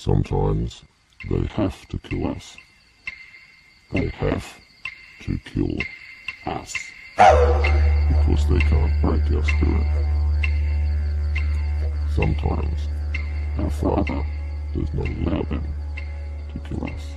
Sometimes they have to kill us. They have to kill us. Because they can't break our spirit. Sometimes our Father does not allow them to kill us.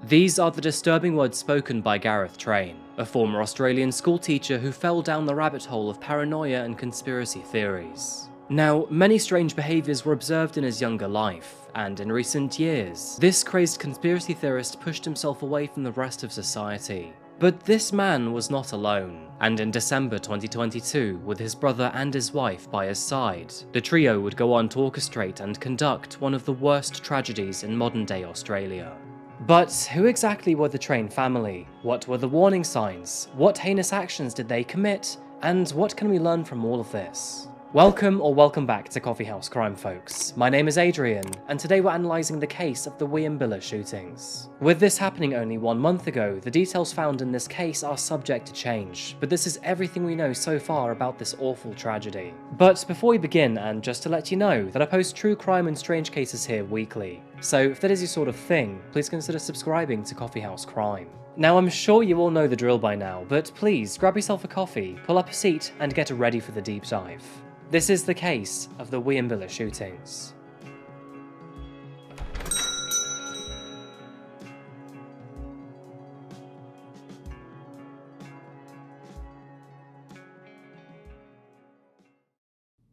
These are the disturbing words spoken by Gareth Train, a former Australian schoolteacher who fell down the rabbit hole of paranoia and conspiracy theories. Now, many strange behaviours were observed in his younger life, and in recent years, this crazed conspiracy theorist pushed himself away from the rest of society. But this man was not alone, and in December 2022, with his brother and his wife by his side, the trio would go on to orchestrate and conduct one of the worst tragedies in modern-day Australia. But who exactly were the Train family? What were the warning signs? What heinous actions did they commit? And what can we learn from all of this? Welcome back to Coffeehouse Crime, folks. My name is Adrian, and today we're analysing the case of the Wieambilla Shootings. With this happening only 1 month ago, the details found in this case are subject to change, but this is everything we know so far about this awful tragedy. But before we begin, and just to let you know that I post true crime and strange cases here weekly, so if that is your sort of thing, please consider subscribing to Coffeehouse Crime. Now, I'm sure you all know the drill by now, but please grab yourself a coffee, pull up a seat, and get ready for the deep dive. This is the case of the Wieambilla Shootings.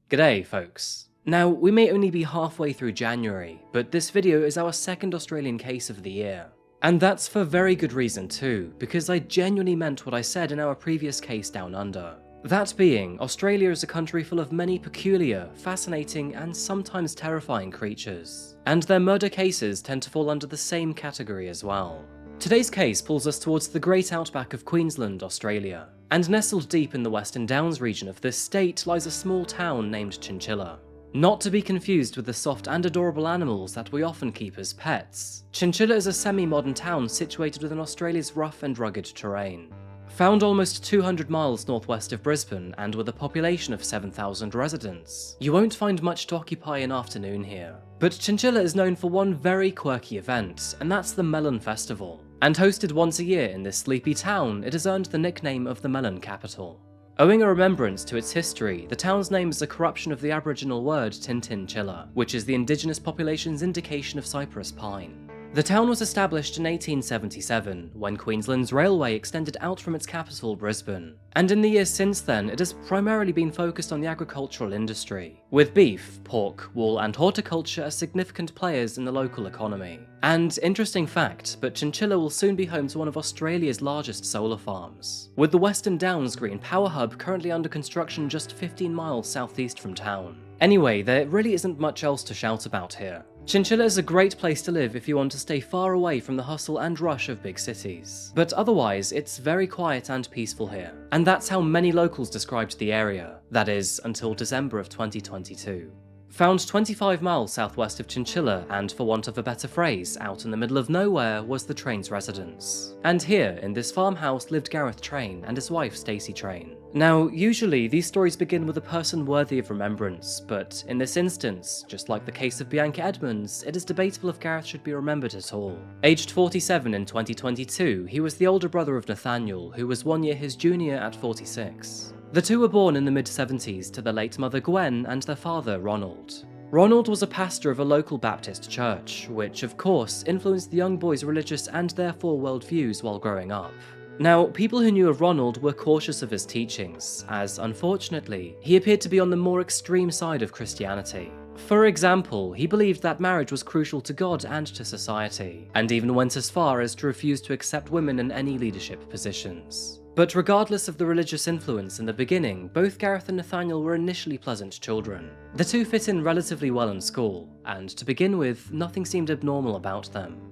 G'day, folks. Now, we may only be halfway through January, but this video is our second Australian case of the year. And that's for very good reason too, because I genuinely meant what I said in our previous case Down Under. That being, Australia is a country full of many peculiar, fascinating, and sometimes terrifying creatures, and their murder cases tend to fall under the same category as well. Today's case pulls us towards the great outback of Queensland, Australia, and nestled deep in the Western Downs region of this state lies a small town named Chinchilla. Not to be confused with the soft and adorable animals that we often keep as pets, Chinchilla is a semi-modern town situated within Australia's rough and rugged terrain. Found almost 200 miles northwest of Brisbane and with a population of 7,000 residents, you won't find much to occupy an afternoon here. But Chinchilla is known for one very quirky event, and that's the Melon Festival. And hosted once a year in this sleepy town, it has earned the nickname of the Melon Capital. Owing a remembrance to its history, the town's name is a corruption of the Aboriginal word Tintinchilla, which is the indigenous population's indication of cypress pine. The town was established in 1877, when Queensland's railway extended out from its capital, Brisbane, and in the years since then it has primarily been focused on the agricultural industry, with beef, pork, wool and horticulture as significant players in the local economy. And interesting fact, but Chinchilla will soon be home to one of Australia's largest solar farms, with the Western Downs Green Power Hub currently under construction just 15 miles southeast from town. Anyway, there really isn't much else to shout about here. Chinchilla is a great place to live if you want to stay far away from the hustle and rush of big cities, but otherwise it's very quiet and peaceful here, and that's how many locals described the area, that is, until December of 2022. Found 25 miles southwest of Chinchilla, and for want of a better phrase, out in the middle of nowhere, was the Train's residence. And here, in this farmhouse, lived Gareth Train and his wife Stacey Train. Now, usually these stories begin with a person worthy of remembrance, but in this instance, just like the case of Bianca Edmonds, it is debatable if Gareth should be remembered at all. Aged 47 in 2022, he was the older brother of Nathaniel, who was 1 year his junior at 46. The two were born in the mid-70s to their late mother Gwen and their father Ronald. Ronald was a pastor of a local Baptist church, which of course influenced the young boy's religious and therefore worldviews while growing up. Now, people who knew of Ronald were cautious of his teachings, as unfortunately, he appeared to be on the more extreme side of Christianity. For example, he believed that marriage was crucial to God and to society, and even went as far as to refuse to accept women in any leadership positions. But regardless of the religious influence in the beginning, both Gareth and Nathaniel were initially pleasant children. The two fit in relatively well in school, and to begin with, nothing seemed abnormal about them.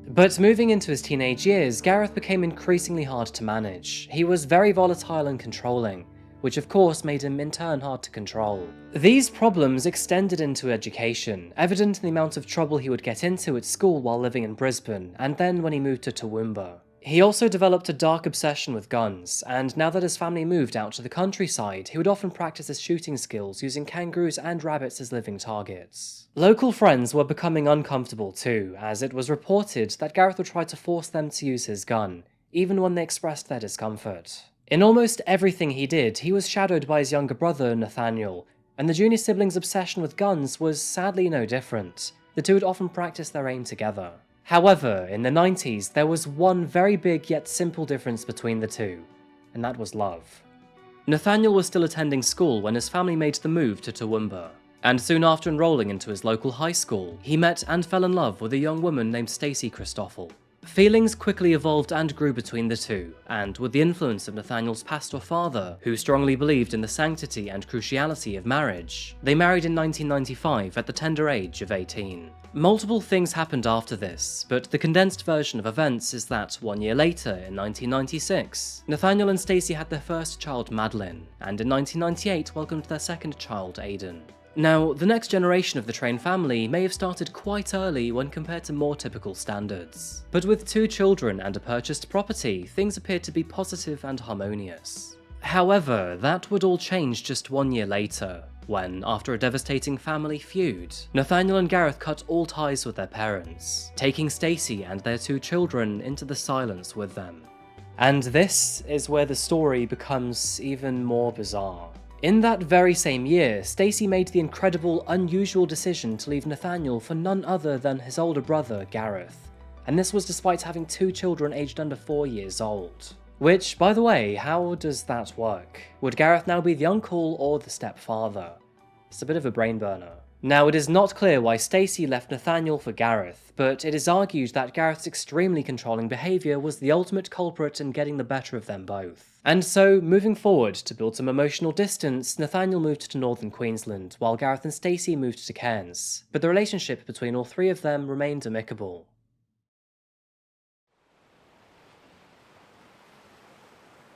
But moving into his teenage years, Gareth became increasingly hard to manage. He was very volatile and controlling, which of course made him in turn hard to control. These problems extended into education, evident in the amount of trouble he would get into at school while living in Brisbane, and then when he moved to Toowoomba. He also developed a dark obsession with guns, and now that his family moved out to the countryside, he would often practice his shooting skills using kangaroos and rabbits as living targets. Local friends were becoming uncomfortable too, as it was reported that Gareth would try to force them to use his gun, even when they expressed their discomfort. In almost everything he did, he was shadowed by his younger brother, Nathaniel, and the junior siblings' obsession with guns was sadly no different. The two would often practice their aim together. However, in the 90s, there was one very big yet simple difference between the two, and that was love. Nathaniel was still attending school when his family made the move to Wieambilla, and soon after enrolling into his local high school, he met and fell in love with a young woman named Stacey Train. Feelings quickly evolved and grew between the two, and with the influence of Nathaniel's pastor father, who strongly believed in the sanctity and cruciality of marriage, they married in 1995 at the tender age of 18. Multiple things happened after this, but the condensed version of events is that 1 year later, in 1996, Nathaniel and Stacey had their first child, Madeline, and in 1998 welcomed their second child, Aiden. Now, the next generation of the Train family may have started quite early when compared to more typical standards, but with 2 children and a purchased property, things appeared to be positive and harmonious. However, that would all change just 1 year later, when, after a devastating family feud, Nathaniel and Gareth cut all ties with their parents, taking Stacey and their 2 children into the silence with them. And this is where the story becomes even more bizarre. In that very same year, Stacey made the incredible, unusual decision to leave Nathaniel for none other than his older brother, Gareth. And this was despite having 2 children aged under 4 years old. Which, by the way, how does that work? Would Gareth now be the uncle or the stepfather? It's a bit of a brain burner. Now, it is not clear why Stacey left Nathaniel for Gareth, but it is argued that Gareth's extremely controlling behaviour was the ultimate culprit in getting the better of them both. And so, moving forward, to build some emotional distance, Nathaniel moved to northern Queensland, while Gareth and Stacey moved to Cairns, but the relationship between all 3 of them remained amicable.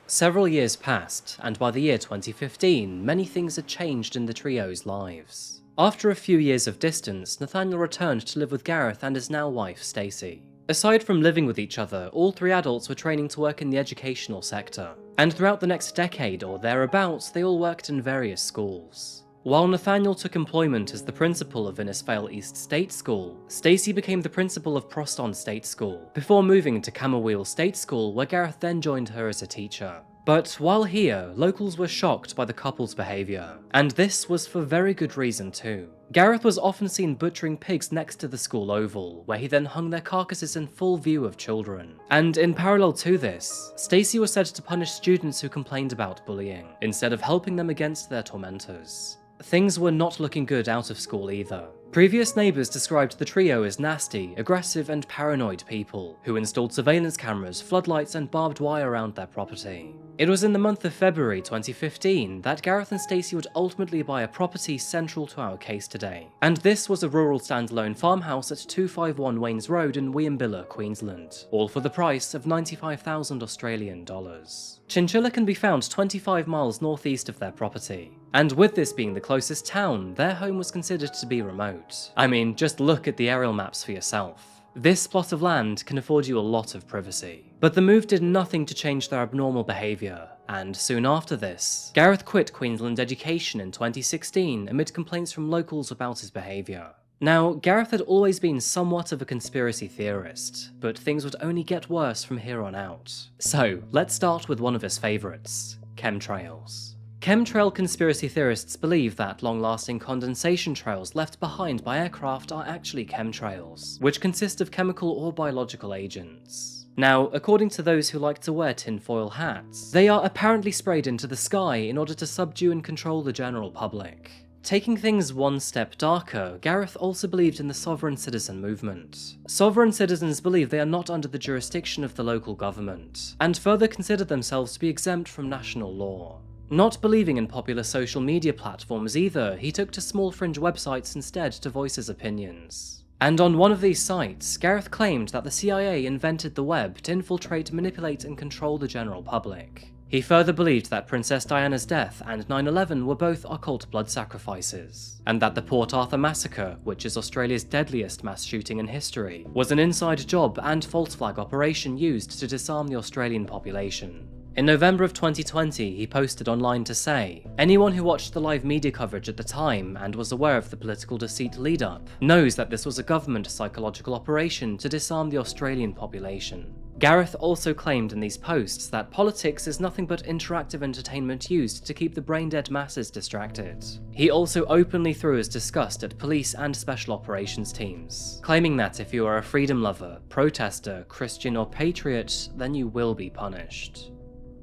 Several years passed, and by the year 2015, many things had changed in the trio's lives. After a few years of distance, Nathaniel returned to live with Gareth and his now wife, Stacey. Aside from living with each other, all 3 adults were training to work in the educational sector, and throughout the next decade or thereabouts, they all worked in various schools. While Nathaniel took employment as the principal of Innisfail East State School, Stacey became the principal of Proston State School, before moving to Camberwell State School, where Gareth then joined her as a teacher. But while here, locals were shocked by the couple's behaviour, and this was for very good reason too. Gareth was often seen butchering pigs next to the school oval, where he then hung their carcasses in full view of children. And in parallel to this, Stacey was said to punish students who complained about bullying, instead of helping them against their tormentors. Things were not looking good out of school either. Previous neighbours described the trio as nasty, aggressive and paranoid people, who installed surveillance cameras, floodlights and barbed wire around their property. It was in the month of February 2015 that Gareth and Stacey would ultimately buy a property central to our case today, and this was a rural standalone farmhouse at 251 Waynes Road in Wieambilla, Queensland, all for the price of 95,000 Australian dollars. Chinchilla can be found 25 miles northeast of their property, and with this being the closest town, their home was considered to be remote. I mean, just look at the aerial maps for yourself. This plot of land can afford you a lot of privacy. But the move did nothing to change their abnormal behaviour, and soon after this, Gareth quit Queensland Education in 2016 amid complaints from locals about his behaviour. Now, Gareth had always been somewhat of a conspiracy theorist, but things would only get worse from here on out. So, let's start with one of his favourites, chemtrails. Chemtrail conspiracy theorists believe that long-lasting condensation trails left behind by aircraft are actually chemtrails, which consist of chemical or biological agents. Now, according to those who like to wear tinfoil hats, they are apparently sprayed into the sky in order to subdue and control the general public. Taking things one step darker, Gareth also believed in the sovereign citizen movement. Sovereign citizens believe they are not under the jurisdiction of the local government, and further consider themselves to be exempt from national law. Not believing in popular social media platforms either, he took to small fringe websites instead to voice his opinions. And on one of these sites, Gareth claimed that the CIA invented the web to infiltrate, manipulate and control the general public. He further believed that Princess Diana's death and 9/11 were both occult blood sacrifices, and that the Port Arthur massacre, which is Australia's deadliest mass shooting in history, was an inside job and false flag operation used to disarm the Australian population. In November of 2020, he posted online to say, "Anyone who watched the live media coverage at the time and was aware of the political deceit lead-up knows that this was a government psychological operation to disarm the Australian population." Gareth also claimed in these posts that politics is nothing but interactive entertainment used to keep the brain-dead masses distracted. He also openly threw his disgust at police and special operations teams, claiming that if you are a freedom lover, protester, Christian or patriot, then you will be punished.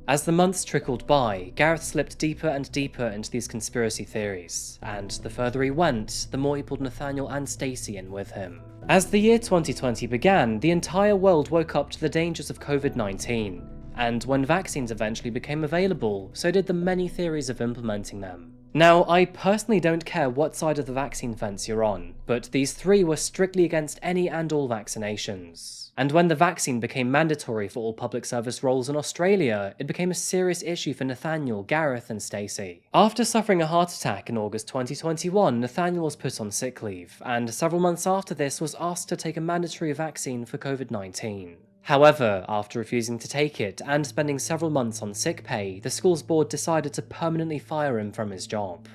As the months trickled by, Gareth slipped deeper and deeper into these conspiracy theories, and the further he went, the more he pulled Nathaniel and Stacey in with him. As the year 2020 began, the entire world woke up to the dangers of COVID-19, and when vaccines eventually became available, so did the many theories of implementing them. Now, I personally don't care what side of the vaccine fence you're on, but these three were strictly against any and all vaccinations. And when the vaccine became mandatory for all public service roles in Australia, it became a serious issue for Nathaniel, Gareth and Stacey. After suffering a heart attack in August 2021, Nathaniel was put on sick leave, and several months after this was asked to take a mandatory vaccine for COVID-19. However, after refusing to take it and spending several months on sick pay, the school's board decided to permanently fire him from his job.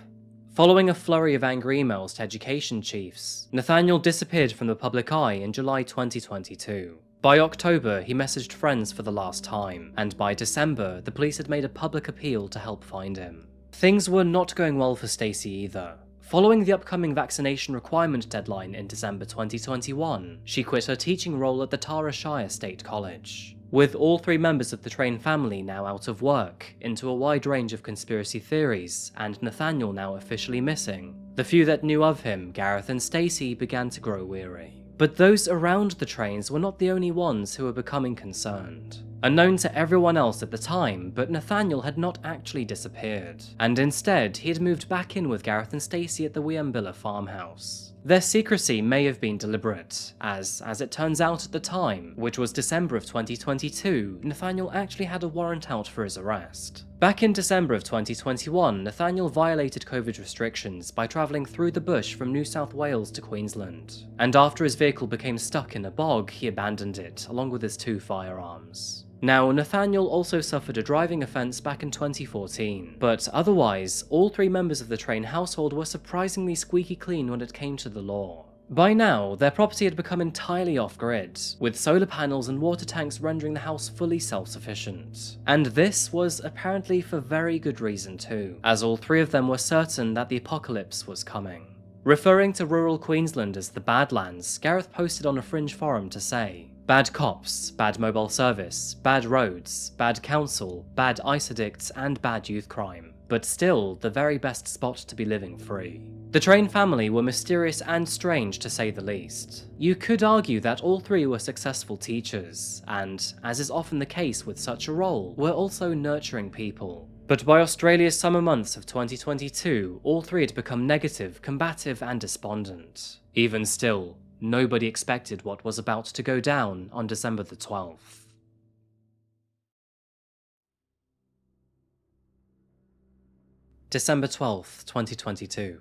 Following a flurry of angry emails to education chiefs, Nathaniel disappeared from the public eye in July 2022. By October, he messaged friends for the last time, and by December, the police had made a public appeal to help find him. Things were not going well for Stacey either. Following the upcoming vaccination requirement deadline in December 2021, she quit her teaching role at the Tara Shire State College. With all three members of the Train family now out of work, into a wide range of conspiracy theories, and Nathaniel now officially missing, the few that knew of him, Gareth and Stacey, began to grow weary. But those around the Trains were not the only ones who were becoming concerned. Unknown to everyone else at the time, but Nathaniel had not actually disappeared, and instead he had moved back in with Gareth and Stacey at the Wieambilla farmhouse. Their secrecy may have been deliberate, as it turns out at the time, which was December of 2022, Nathaniel actually had a warrant out for his arrest. Back in December of 2021, Nathaniel violated COVID restrictions by travelling through the bush from New South Wales to Queensland, and after his vehicle became stuck in a bog, he abandoned it, along with his 2 firearms. Now, Nathaniel also suffered a driving offence back in 2014, but otherwise, all three members of the Train household were surprisingly squeaky clean when it came to the law. By now, their property had become entirely off-grid, with solar panels and water tanks rendering the house fully self-sufficient. And this was apparently for very good reason too, as all three of them were certain that the apocalypse was coming. Referring to rural Queensland as the Badlands, Gareth posted on a fringe forum to say, "Bad cops, bad mobile service, bad roads, bad council, bad ice addicts and bad youth crime, but still the very best spot to be living free." The Train family were mysterious and strange to say the least. You could argue that all three were successful teachers, and, as is often the case with such a role, were also nurturing people. But by Australia's summer months of 2022, all three had become negative, combative and despondent. Even still, nobody expected what was about to go down on December the 12th. December 12th, 2022.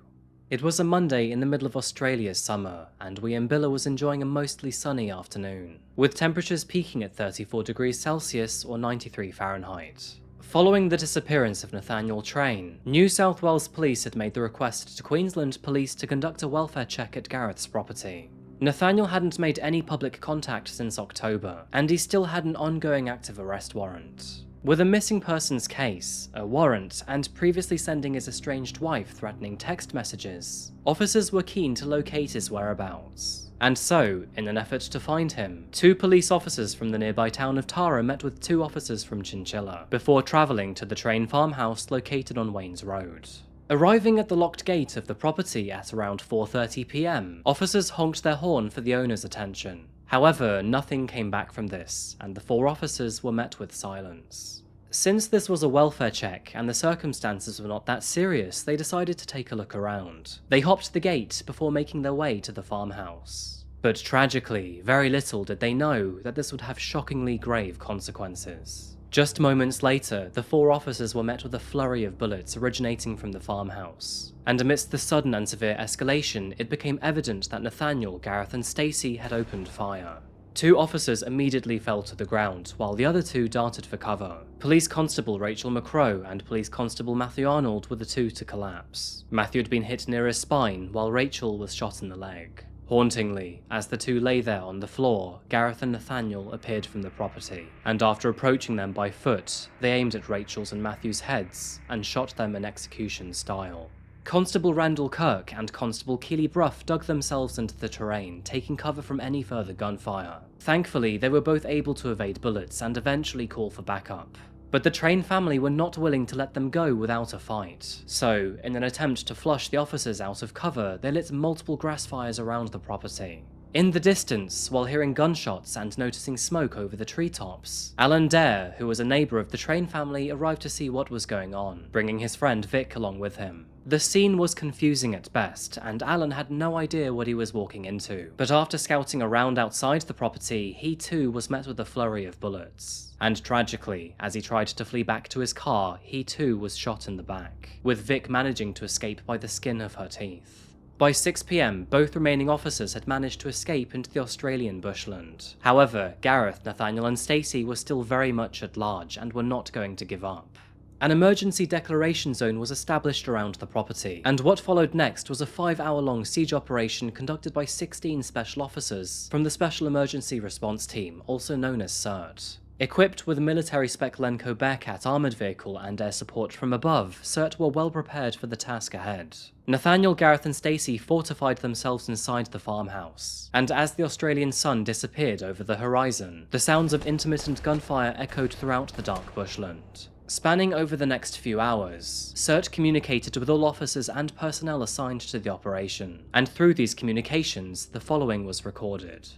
It was a Monday in the middle of Australia's summer, and Wieambilla was enjoying a mostly sunny afternoon, with temperatures peaking at 34 degrees Celsius or 93 Fahrenheit. Following the disappearance of Nathaniel Train, New South Wales Police had made the request to Queensland Police to conduct a welfare check at Gareth's property. Nathaniel hadn't made any public contact since October, and he still had an ongoing active arrest warrant. With a missing persons case, a warrant, and previously sending his estranged wife threatening text messages, officers were keen to locate his whereabouts. And so, in an effort to find him, 2 police officers from the nearby town of Tara met with 2 officers from Chinchilla, before travelling to the Train farmhouse located on Waynes Road. Arriving at the locked gate of the property at around 4:30 PM, officers honked their horn for the owner's attention. However, nothing came back from this, and the 4 officers were met with silence. Since this was a welfare check and the circumstances were not that serious, they decided to take a look around. They hopped the gate before making their way to the farmhouse. But tragically, very little did they know that this would have shockingly grave consequences. Just moments later, the 4 officers were met with a flurry of bullets originating from the farmhouse. And amidst the sudden and severe escalation, it became evident that Nathaniel, Gareth and Stacey had opened fire. 2 officers immediately fell to the ground, while the other 2 darted for cover. Police Constable Rachal Mccrow and Police Constable Matthew Arnold were the 2 to collapse. Matthew had been hit near his spine, while Rachal was shot in the leg. Hauntingly, as the 2 lay there on the floor, Gareth and Nathaniel appeared from the property, and after approaching them by foot, they aimed at Rachal's and Matthew's heads and shot them in execution style. Constable Randall Kirk and Constable Keely Brough dug themselves into the terrain, taking cover from any further gunfire. Thankfully, they were both able to evade bullets and eventually call for backup. But the Train family were not willing to let them go without a fight, so in an attempt to flush the officers out of cover, they lit multiple grass fires around the property. In the distance, while hearing gunshots and noticing smoke over the treetops, Alan Dare, who was a neighbour of the Train family, arrived to see what was going on, bringing his friend Vic along with him. The scene was confusing at best, and Alan had no idea what he was walking into, but after scouting around outside the property, he too was met with a flurry of bullets. And tragically, as he tried to flee back to his car, he too was shot in the back, with Vic managing to escape by the skin of her teeth. By 6 PM, both remaining officers had managed to escape into the Australian bushland. However, Gareth, Nathaniel and Stacey were still very much at large and were not going to give up. An emergency declaration zone was established around the property, and what followed next was a 5-hour-long siege operation conducted by 16 special officers from the Special Emergency Response Team, also known as SERT. Equipped with a military Spec Lenco Bearcat armoured vehicle and air support from above, SERT were well prepared for the task ahead. Nathaniel, Gareth and Stacey fortified themselves inside the farmhouse, and as the Australian sun disappeared over the horizon, the sounds of intermittent gunfire echoed throughout the dark bushland. Spanning over the next few hours, SERT communicated with all officers and personnel assigned to the operation, and through these communications, the following was recorded.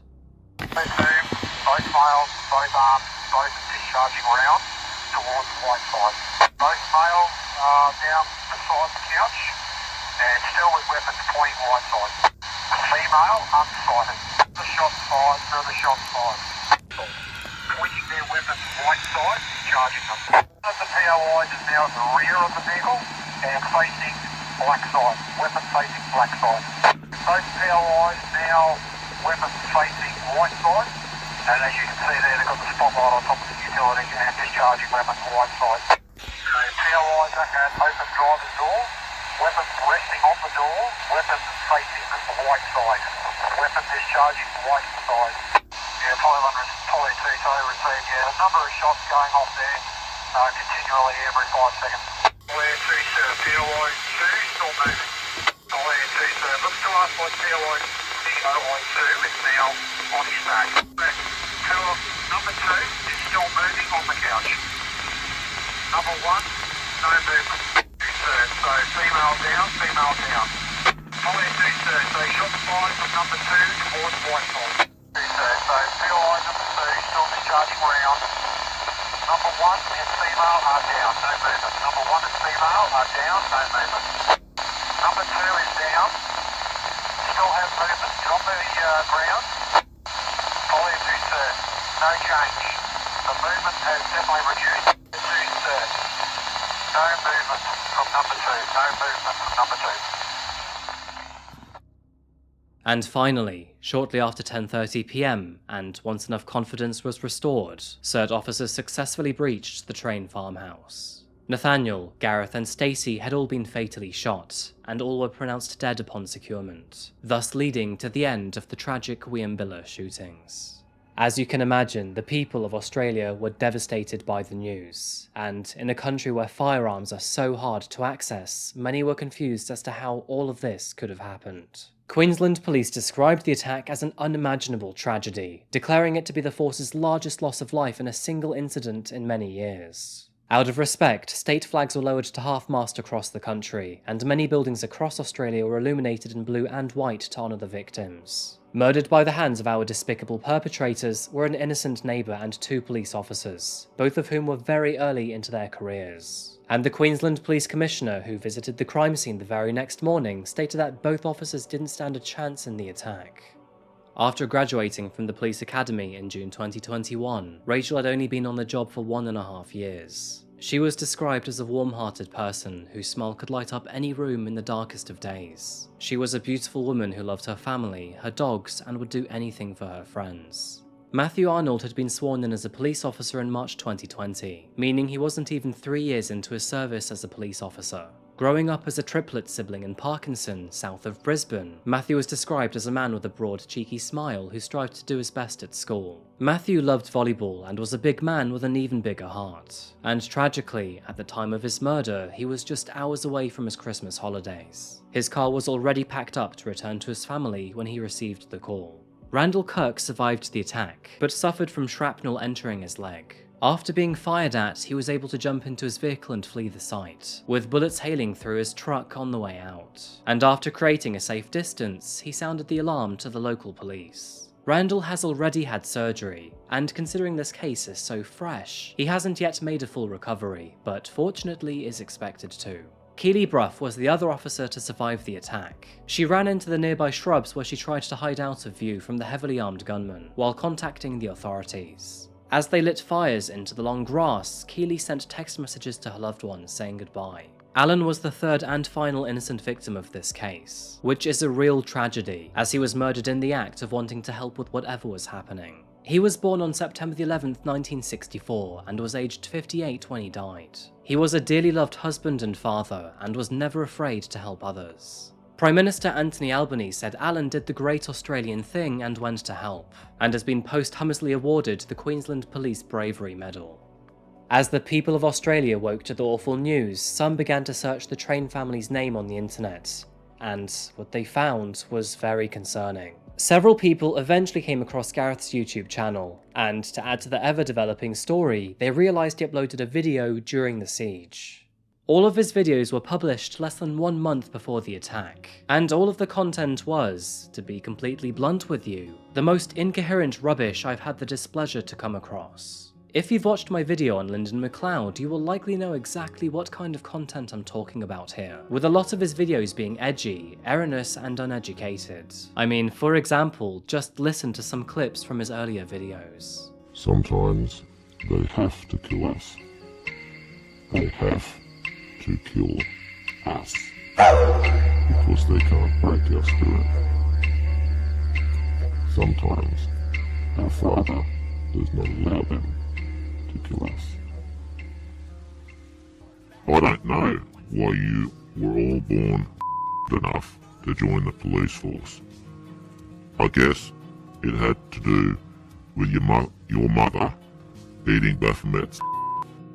Both males, both arms, both discharging round towards the white side. Both males are down beside the couch and still with weapons pointing white side. The female unsighted. The shots fired, further shots fired. Pointing their weapons white side, discharging them. One of the POIs is now at the rear of the vehicle and facing black side. Weapon facing black side. Both POIs now weapons facing white side. And as you can see there, they've got the spotlight on top of the utility and discharging weapons white side. POIs at open driver's door, weapons resting on the door, weapons facing the white side. Weapon discharging white side. Yeah, 500 Polly 2 received, a number of shots going off there continually every 5 seconds. Polly 2 sir, POI 2 still moving. Polly 2 sir, looks to us like POI COI 2 is now on his back. Number 2 is still moving on the couch. Number 1, no movement. 2 sir, so female down, female down. Polly 2 sir, so shots fired from number 2 towards white side. 2 sir, so POI number 2 still discharging round. Number 1 and female are down, no movement. Number 1 and female are down, no movement. Number 2 is down, still have movement. Drop the ground. Polly 2 sir, no change. The movement has definitely reduced. 2 sir, no movement from number 2, no movement from number 2. And finally, shortly after 10:30 PM, and once enough confidence was restored, SERT officers successfully breached the Train farmhouse. Nathaniel, Gareth and Stacey had all been fatally shot, and all were pronounced dead upon securement, thus leading to the end of the tragic Wieambilla shootings. As you can imagine, the people of Australia were devastated by the news, and in a country where firearms are so hard to access, many were confused as to how all of this could have happened. Queensland Police described the attack as an unimaginable tragedy, declaring it to be the force's largest loss of life in a single incident in many years. Out of respect, state flags were lowered to half-mast across the country, and many buildings across Australia were illuminated in blue and white to honour the victims. Murdered by the hands of our despicable perpetrators were an innocent neighbour and 2 police officers, both of whom were very early into their careers. And the Queensland Police Commissioner, who visited the crime scene the very next morning, stated that both officers didn't stand a chance in the attack. After graduating from the police academy in June 2021, Rachal had only been on the job for 1.5 years. She was described as a warm-hearted person whose smile could light up any room in the darkest of days. She was a beautiful woman who loved her family, her dogs, and would do anything for her friends. Matthew Arnold had been sworn in as a police officer in March 2020, meaning he wasn't even 3 years into his service as a police officer. Growing up as a triplet sibling in Parkinson, south of Brisbane, Matthew was described as a man with a broad, cheeky smile who strived to do his best at school. Matthew loved volleyball and was a big man with an even bigger heart. And tragically, at the time of his murder, he was just hours away from his Christmas holidays. His car was already packed up to return to his family when he received the call. Randall Kirk survived the attack, but suffered from shrapnel entering his leg. After being fired at, he was able to jump into his vehicle and flee the site, with bullets hailing through his truck on the way out. And after creating a safe distance, he sounded the alarm to the local police. Randall has already had surgery, and considering this case is so fresh, he hasn't yet made a full recovery, but fortunately is expected to. Keely Brough was the other officer to survive the attack. She ran into the nearby shrubs where she tried to hide out of view from the heavily armed gunman, while contacting the authorities. As they lit fires into the long grass, Keely sent text messages to her loved ones saying goodbye. Alan was the third and final innocent victim of this case, which is a real tragedy, as he was murdered in the act of wanting to help with whatever was happening. He was born on September 11th, 1964, and was aged 58 when he died. He was a dearly loved husband and father, and was never afraid to help others. Prime Minister Anthony Albanese said Alan did the great Australian thing and went to help, and has been posthumously awarded the Queensland Police Bravery Medal. As the people of Australia woke to the awful news, some began to search the Train family's name on the internet, and what they found was very concerning. Several people eventually came across Gareth's YouTube channel, and to add to the ever-developing story, they realised he uploaded a video during the siege. All of his videos were published less than 1 month before the attack, and all of the content was, to be completely blunt with you, the most incoherent rubbish I've had the displeasure to come across. If you've watched my video on Lyndon McLeod, you will likely know exactly what kind of content I'm talking about here, with a lot of his videos being edgy, erroneous, and uneducated. I mean, for example, just listen to some clips from his earlier videos. Sometimes they have to kill us. They have to kill us. Because they can't break our spirit. Sometimes our Father does not allow them to kill us. I don't know why you were all born enough to join the police force. I guess it had to do with your mother eating Baphomet's.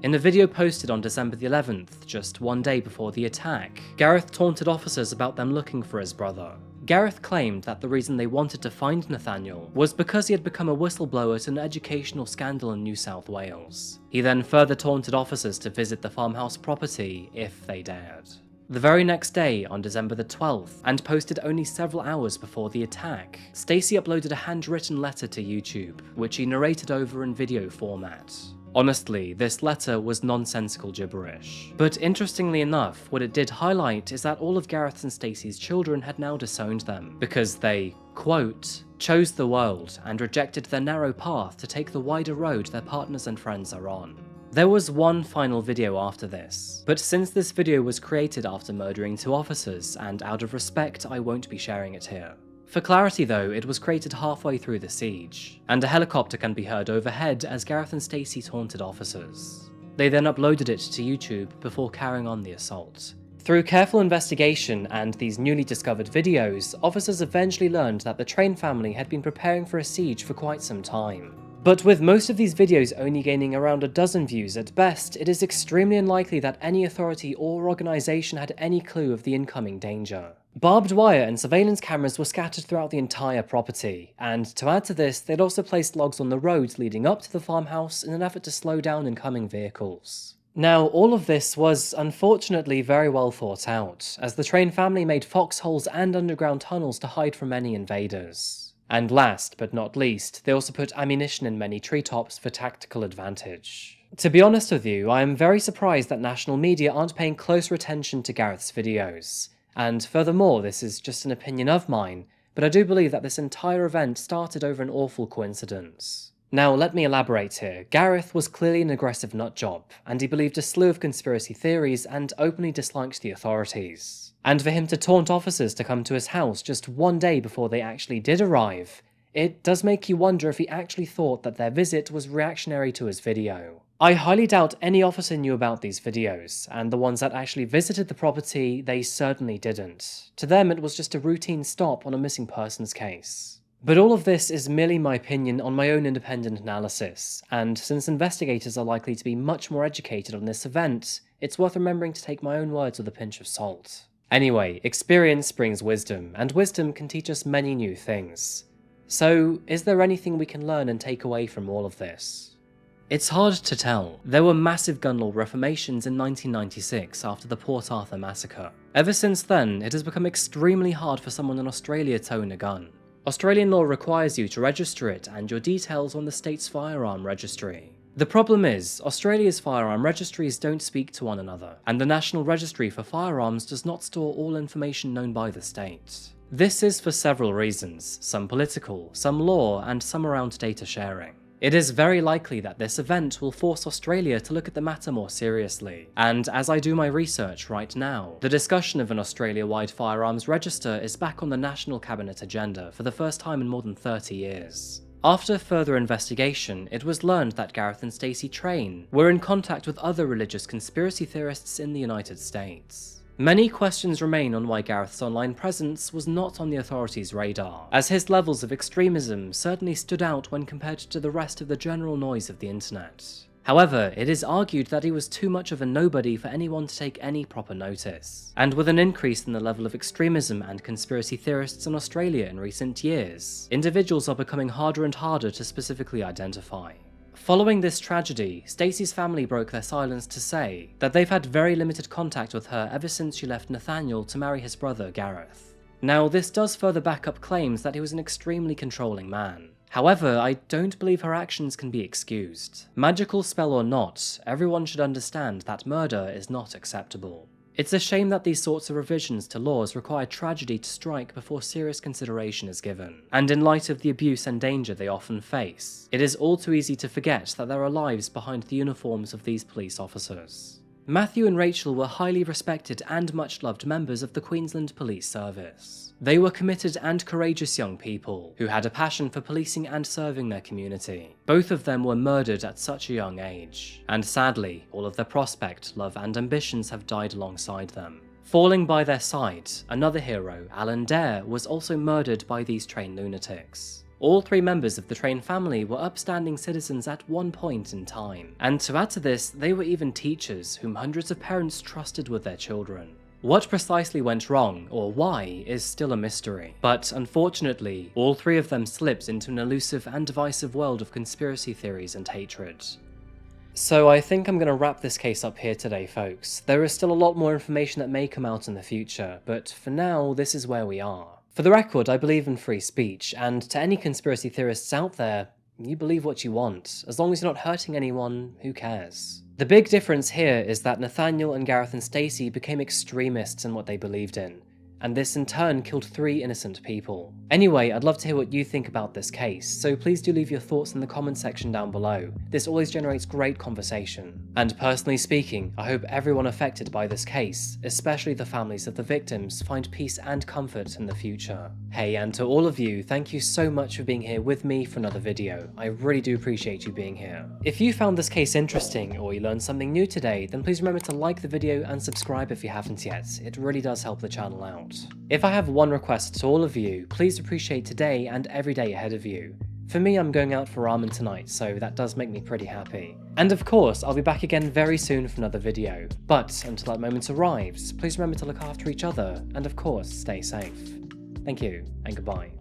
In a video posted on December the 11th, just 1 day before the attack, Gareth taunted officers about them looking for his brother. Gareth claimed that the reason they wanted to find Nathaniel was because he had become a whistleblower at an educational scandal in New South Wales. He then further taunted officers to visit the farmhouse property if they dared. The very next day, on December the 12th, and posted only several hours before the attack, Stacey uploaded a handwritten letter to YouTube, which he narrated over in video format. Honestly, this letter was nonsensical gibberish. But interestingly enough, what it did highlight is that all of Gareth's and Stacey's children had now disowned them, because they, quote, chose the world and rejected their narrow path to take the wider road their partners and friends are on. There was one final video after this, but since this video was created after murdering 2 officers, and out of respect I won't be sharing it here. For clarity though, it was created halfway through the siege, and a helicopter can be heard overhead as Gareth and Stacey taunted officers. They then uploaded it to YouTube before carrying on the assault. Through careful investigation and these newly discovered videos, officers eventually learned that the Train family had been preparing for a siege for quite some time. But with most of these videos only gaining around a dozen views at best, it is extremely unlikely that any authority or organisation had any clue of the incoming danger. Barbed wire and surveillance cameras were scattered throughout the entire property, and to add to this, they'd also placed logs on the roads leading up to the farmhouse in an effort to slow down incoming vehicles. Now, all of this was unfortunately very well thought out, as the Train family made foxholes and underground tunnels to hide from any invaders. And last but not least, they also put ammunition in many treetops for tactical advantage. To be honest with you, I am very surprised that national media aren't paying closer attention to Gareth's videos. And furthermore, this is just an opinion of mine, but I do believe that this entire event started over an awful coincidence. Now, let me elaborate here. Gareth was clearly an aggressive nutjob, and he believed a slew of conspiracy theories and openly disliked the authorities. And for him to taunt officers to come to his house just one day before they actually did arrive, it does make you wonder if he actually thought that their visit was reactionary to his video. I highly doubt any officer knew about these videos, and the ones that actually visited the property, they certainly didn't. To them, it was just a routine stop on a missing persons case. But all of this is merely my opinion on my own independent analysis, and since investigators are likely to be much more educated on this event, it's worth remembering to take my own words with a pinch of salt. Anyway, experience brings wisdom, and wisdom can teach us many new things. So, is there anything we can learn and take away from all of this? It's hard to tell. There were massive gun law reformations in 1996 after the Port Arthur massacre. Ever since then, it has become extremely hard for someone in Australia to own a gun. Australian law requires you to register it and your details on the state's firearm registry. The problem is, Australia's firearm registries don't speak to one another, and the National Registry for Firearms does not store all information known by the state. This is for several reasons, some political, some law, and some around data sharing. It is very likely that this event will force Australia to look at the matter more seriously, and as I do my research right now, the discussion of an Australia-wide firearms register is back on the National Cabinet agenda for the first time in more than 30 years. After further investigation, it was learned that Gareth and Stacey Train were in contact with other religious conspiracy theorists in the United States. Many questions remain on why Gareth's online presence was not on the authorities' radar, as his levels of extremism certainly stood out when compared to the rest of the general noise of the internet. However, it is argued that he was too much of a nobody for anyone to take any proper notice, and with an increase in the level of extremism and conspiracy theorists in Australia in recent years, individuals are becoming harder and harder to specifically identify. Following this tragedy, Stacey's family broke their silence to say that they've had very limited contact with her ever since she left Nathaniel to marry his brother Gareth. Now, this does further back up claims that he was an extremely controlling man. However, I don't believe her actions can be excused. Magical spell or not, everyone should understand that murder is not acceptable. It's a shame that these sorts of revisions to laws require tragedy to strike before serious consideration is given, and in light of the abuse and danger they often face, it is all too easy to forget that there are lives behind the uniforms of these police officers. Matthew and Rachal were highly respected and much loved members of the Queensland Police Service. They were committed and courageous young people who had a passion for policing and serving their community. Both of them were murdered at such a young age, and sadly, all of their prospect, love and ambitions have died alongside them. Falling by their side, another hero, Alan Dare, was also murdered by these Train lunatics. All three members of the Train family were upstanding citizens at one point in time, and to add to this, they were even teachers whom hundreds of parents trusted with their children. What precisely went wrong, or why, is still a mystery, but unfortunately, all three of them slipped into an elusive and divisive world of conspiracy theories and hatred. So I think I'm going to wrap this case up here today, folks. There is still a lot more information that may come out in the future, but for now, this is where we are. For the record, I believe in free speech, and to any conspiracy theorists out there, you believe what you want. As long as you're not hurting anyone, who cares? The big difference here is that Nathaniel and Gareth and Stacey became extremists in what they believed in, and this in turn killed 3 innocent people. Anyway, I'd love to hear what you think about this case, so please do leave your thoughts in the comment section down below. This always generates great conversation. And personally speaking, I hope everyone affected by this case, especially the families of the victims, find peace and comfort in the future. Hey, and to all of you, thank you so much for being here with me for another video. I really do appreciate you being here. If you found this case interesting, or you learned something new today, then please remember to like the video and subscribe if you haven't yet. It really does help the channel out. If I have one request to all of you, please appreciate today and every day ahead of you. For me, I'm going out for ramen tonight, so that does make me pretty happy. And of course, I'll be back again very soon for another video. But until that moment arrives, please remember to look after each other, and of course, stay safe. Thank you, and goodbye.